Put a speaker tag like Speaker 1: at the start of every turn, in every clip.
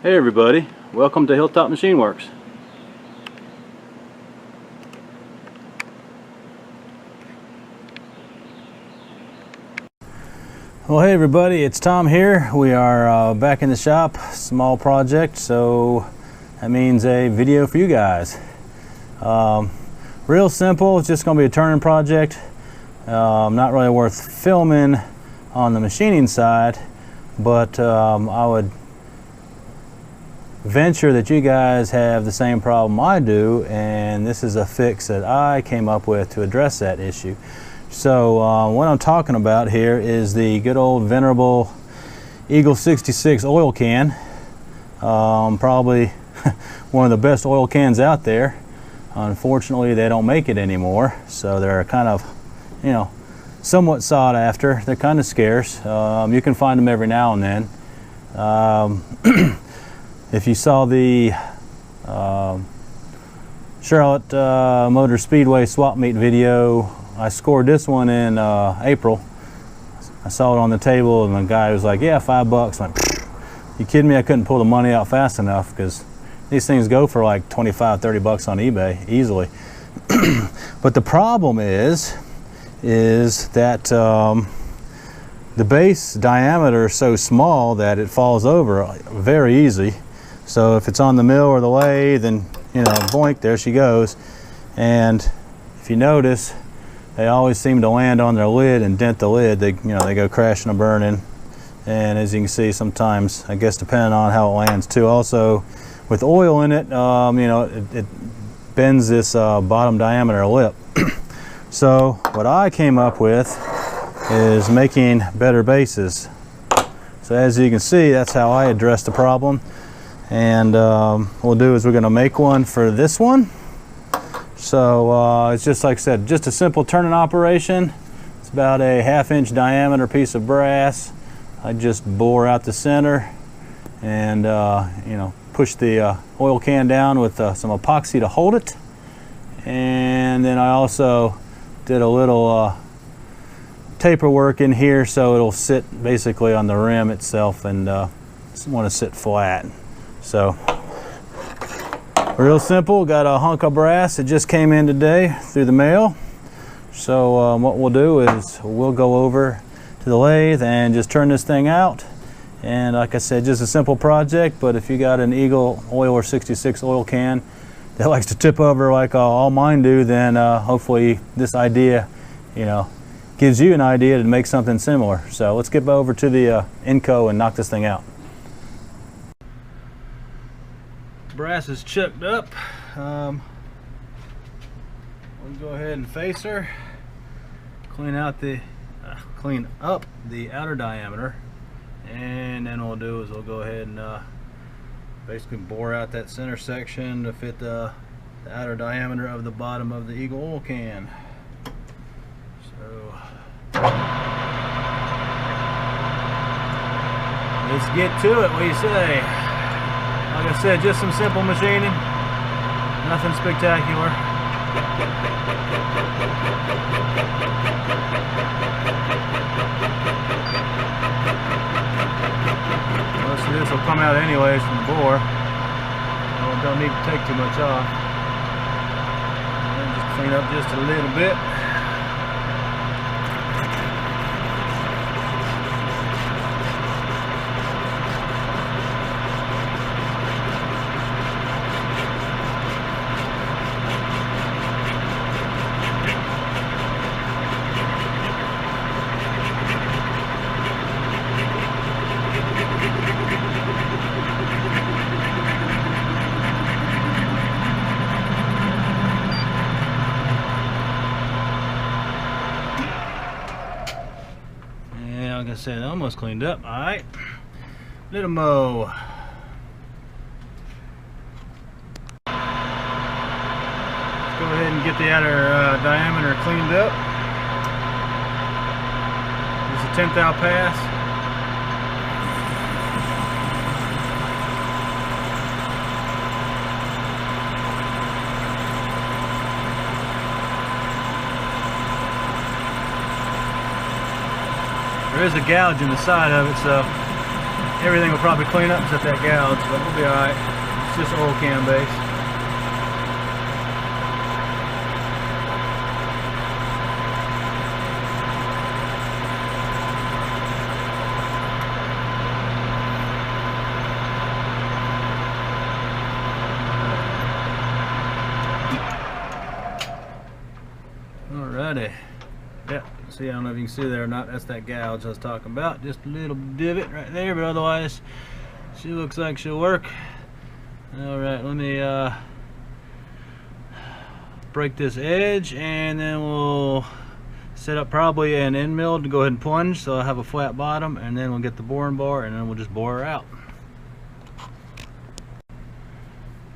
Speaker 1: Hey everybody, welcome to Hilltop Machine Works. Well, hey everybody, it's Tom here. We are back in the shop. Small project, so that means a video for you guys. Real simple, it's just going to be a turning project. Not really worth filming on the machining side, but I would venture that you guys have the same problem I do, and this is a fix that I came up with to address that issue. So what I'm talking about here is the good old venerable Eagle 66 oil can. Probably one of the best oil cans out there. Unfortunately, they don't make it anymore, so they're kind of, you know, somewhat sought after. They're kind of scarce. You can find them every now and then. If you saw the Charlotte Motor Speedway swap meet video, I scored this one in April. I saw it on the table and the guy was like, yeah, $5. I'm like, you kidding me? I couldn't pull the money out fast enough because these things go for like 25, 30 bucks on eBay easily. But the problem is that the base diameter is so small that it falls over very easy. So if it's on the mill or the lathe, then, you know, boink, there she goes. And if you notice, they always seem to land on their lid and dent the lid. They go crashing and burning. And as you can see, sometimes, I guess depending on how it lands too. Also, with oil in it, it bends this bottom diameter lip. So what I came up with is making better bases. So as you can see, that's how I address the problem. And what we'll do is we're going to make one for this one. So it's just like I said, just a simple turning operation. It's about a 1/2 inch diameter piece of brass. I just bore out the center and push the oil can down with some epoxy to hold it. And then I also did a little taper work in here so it'll sit basically on the rim itself and want to sit flat. So real simple. Got a hunk of brass that just came in today through the mail. So what we'll do is we'll go over to the lathe and just turn this thing out. And like I said, just a simple project, but if you got an Eagle oil or 66 oil can that likes to tip over like all mine do, then hopefully this idea, gives you an idea to make something similar. So let's get over to the Inco and knock this thing out. Brass is chipped up. We'll go ahead and face her, clean up the outer diameter, and then what we'll do is we'll go ahead and basically bore out that center section to fit the outer diameter of the bottom of the Eagle oil can. So let's get to it. What do you say? Like I said, just some simple machining, nothing spectacular. Most of this will come out anyways from the bore. Don't need to take too much off. And just clean up just a little bit. Like I said, almost cleaned up. All right, little mo. Let's go ahead and get the outer diameter cleaned up. This is a 10th thou pass. There is a gouge in the side of it, so Everything will probably clean up except that gouge, but we'll be alright. It's just oil can base. Alrighty. Yep, see, I don't know if you can see there or not, that's that gouge I was talking about. Just a little divot right there, but otherwise she looks like she'll work. Alright, let me break this edge, and then we'll set up probably an end mill to go ahead and plunge, so I'll have a flat bottom, and then we'll get the boring bar, and then we'll just bore her out.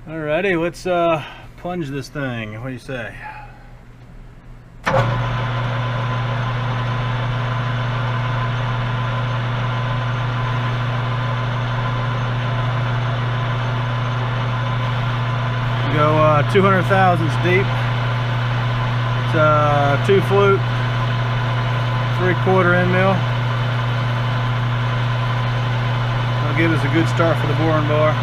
Speaker 1: Alrighty, let's plunge this thing. What do you say? Go 200 thousandths deep. It's 2 flute, 3/4 end mill. That'll give us a good start for the boring bar.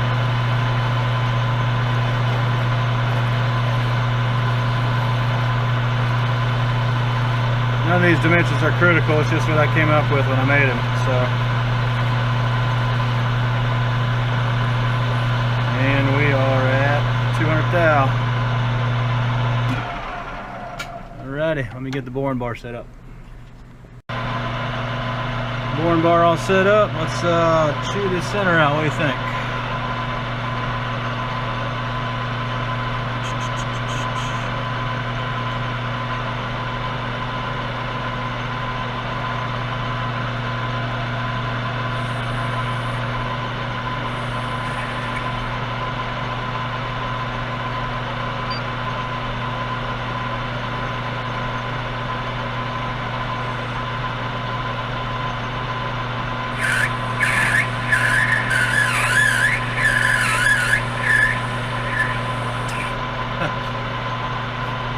Speaker 1: None of these dimensions are critical, it's just what I came up with when I made them. And we are at 200 thou. Alrighty, let me get the boring bar set up. Boring bar all set up. Let's chew this center out. What do you think?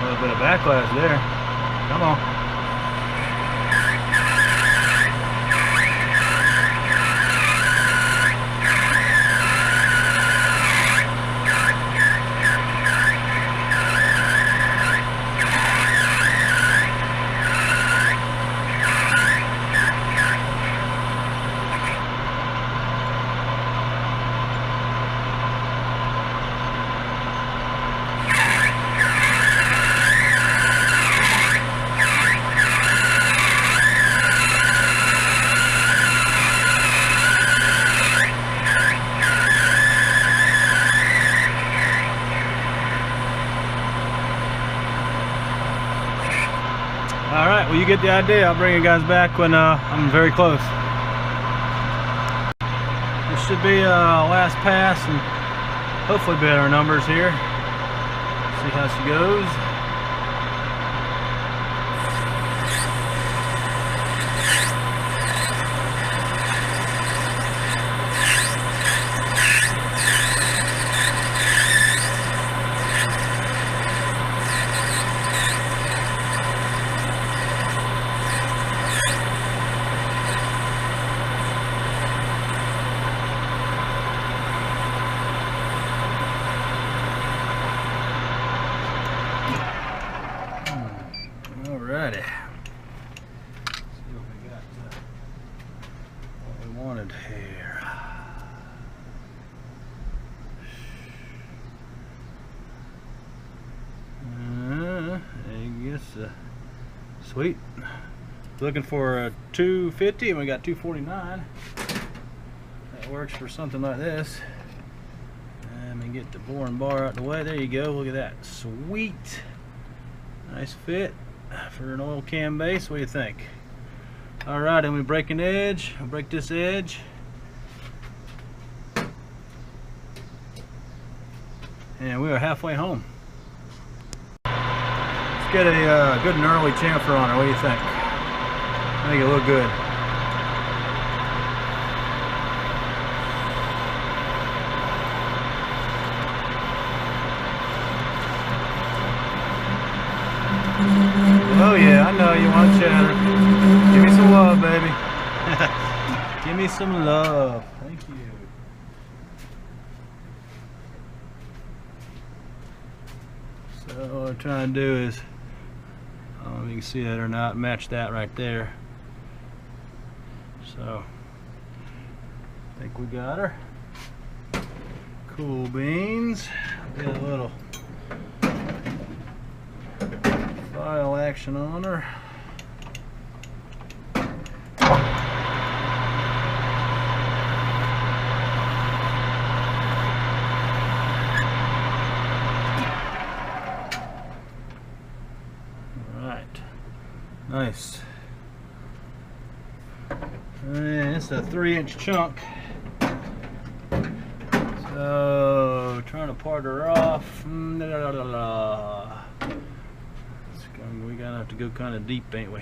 Speaker 1: A bit of backlash there. Come on. Alright, well, you get the idea. I'll bring you guys back when I'm very close. This should be last pass and hopefully better numbers here. See how she goes. Alrighty. See what we got. What we wanted here. I guess sweet. Looking for a 250 and we got 249. That works for something like this. Let me get the boring bar out the way. There you go. Look at that. Sweet. Nice fit for an oil can base. What do you think? Alright, and we break an edge. I'll break this edge. And we are halfway home. Let's get a good gnarly chamfer on her. What do you think? I think it'll look good. Oh yeah, I know you want chatter. Give me some love, baby. Give me some love. Thank So what I'm trying to do is, I don't know if you can see that or not, match that right there. So I think we got her. Cool beans. Get a little file action on her. Alright. Nice. And it's a 3-inch chunk. So trying to part her off. We're gonna have to go kind of deep, ain't we?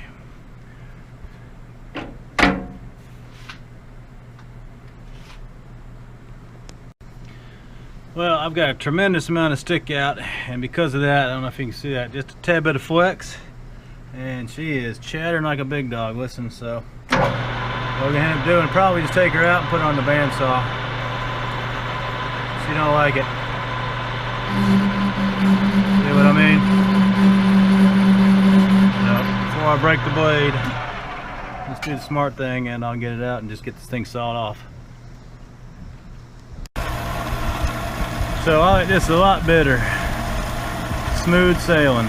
Speaker 1: Well, I've got a tremendous amount of stick out, and because of that, I don't know if you can see that, just a tad bit of flex, and she is chattering like a big dog. Listen, so what we're gonna end up doing, probably just take her out and put her on the bandsaw. She don't like it. See what I mean? So, before I break the blade, let's do the smart thing, and I'll get it out and just get this thing sawed off. So I like this a lot better. Smooth sailing.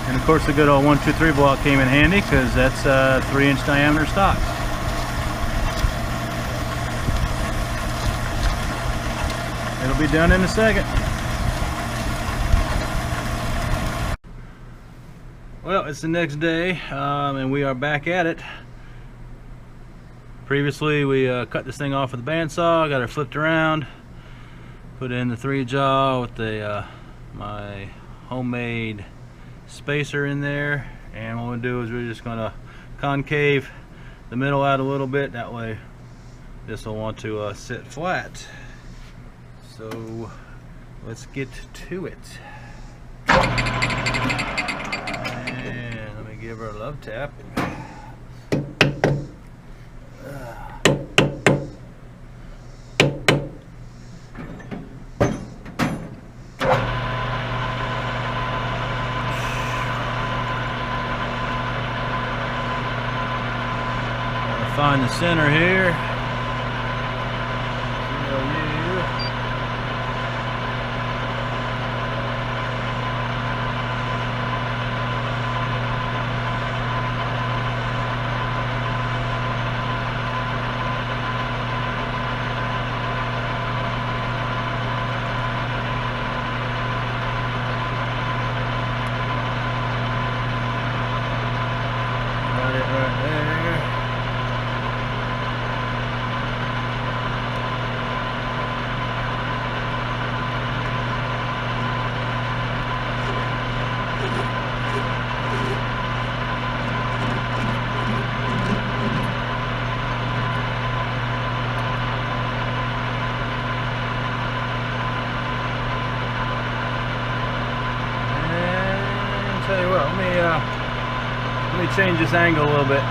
Speaker 1: And of course the good old 123 block came in handy, because that's 3-inch diameter stock. It'll be done in a second. Well, it's the next day, and we are back at it. Previously we cut this thing off with a bandsaw, got her flipped around, put in the 3-jaw with the my homemade spacer in there, and what we'll do is we're just gonna concave the middle out a little bit. That way this will want to sit flat. So let's get to it. And let me give her a love tap. Find the center here. Tell you what, let me change this angle a little bit.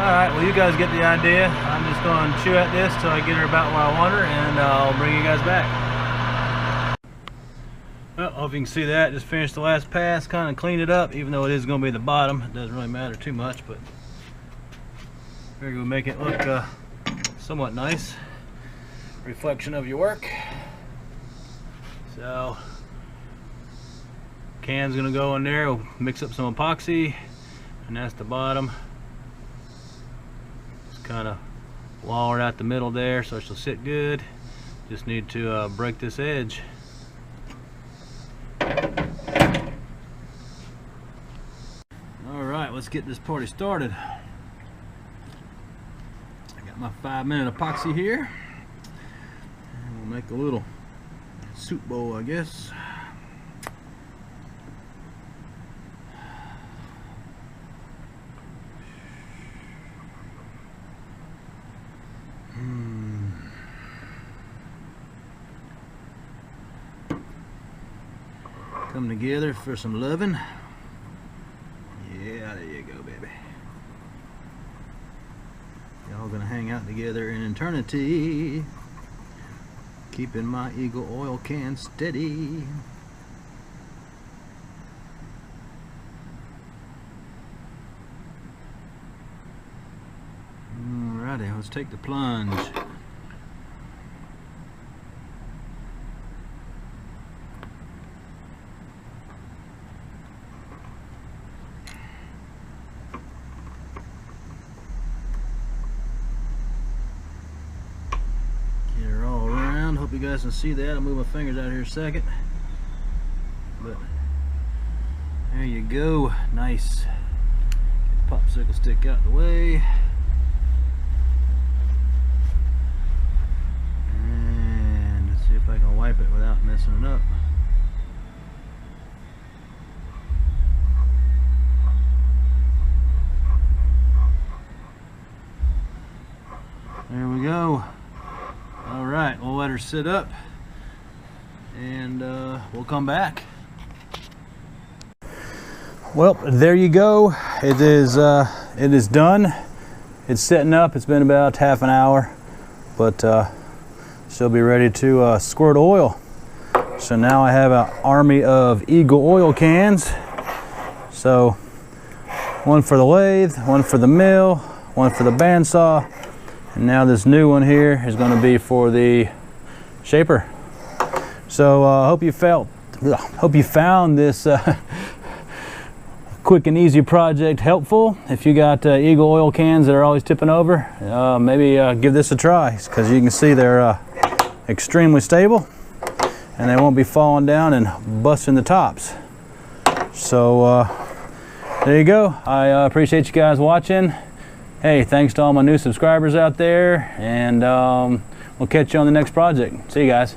Speaker 1: Alright, well you guys get the idea. I'm just going to chew at this till I get her about where I want her, and I'll bring you guys back. Well, hope you can see that. Just finished the last pass, kind of cleaned it up, even though it is going to be the bottom. It doesn't really matter too much, but figure we'll make it look somewhat nice. Reflection of your work. So, can's going to go in there. We'll mix up some epoxy, and that's the bottom. Kind of Waller out the middle there so she'll sit good. Just need to break this edge. Alright, let's get this party started. I got my 5-minute epoxy here. And we'll make a little soup bowl, I guess. Come together for some loving. Yeah, there you go, baby. Y'all gonna hang out together in eternity. Keeping my Eagle oil can steady. Alrighty, let's take the plunge. Hope you guys can see that. I'll move my fingers out here a second. But there you go. Nice. Get the popsicle stick out the way. And let's see if I can wipe it without messing it up. There we go. Alright, we'll let her sit up and we'll come back. Well, there you go. It is done. It's sitting up. It's been about half an hour, but she'll be ready to squirt oil. So now I have an army of Eagle oil cans. So one for the lathe, one for the mill, one for the bandsaw. And now this new one here is going to be for the shaper. So hope you found this quick and easy project helpful. If you got Eagle oil cans that are always tipping over, maybe give this a try, because you can see they're extremely stable and they won't be falling down and busting the tops. So there you go. I appreciate you guys watching. Hey, thanks to all my new subscribers out there, and we'll catch you on the next project. See you guys.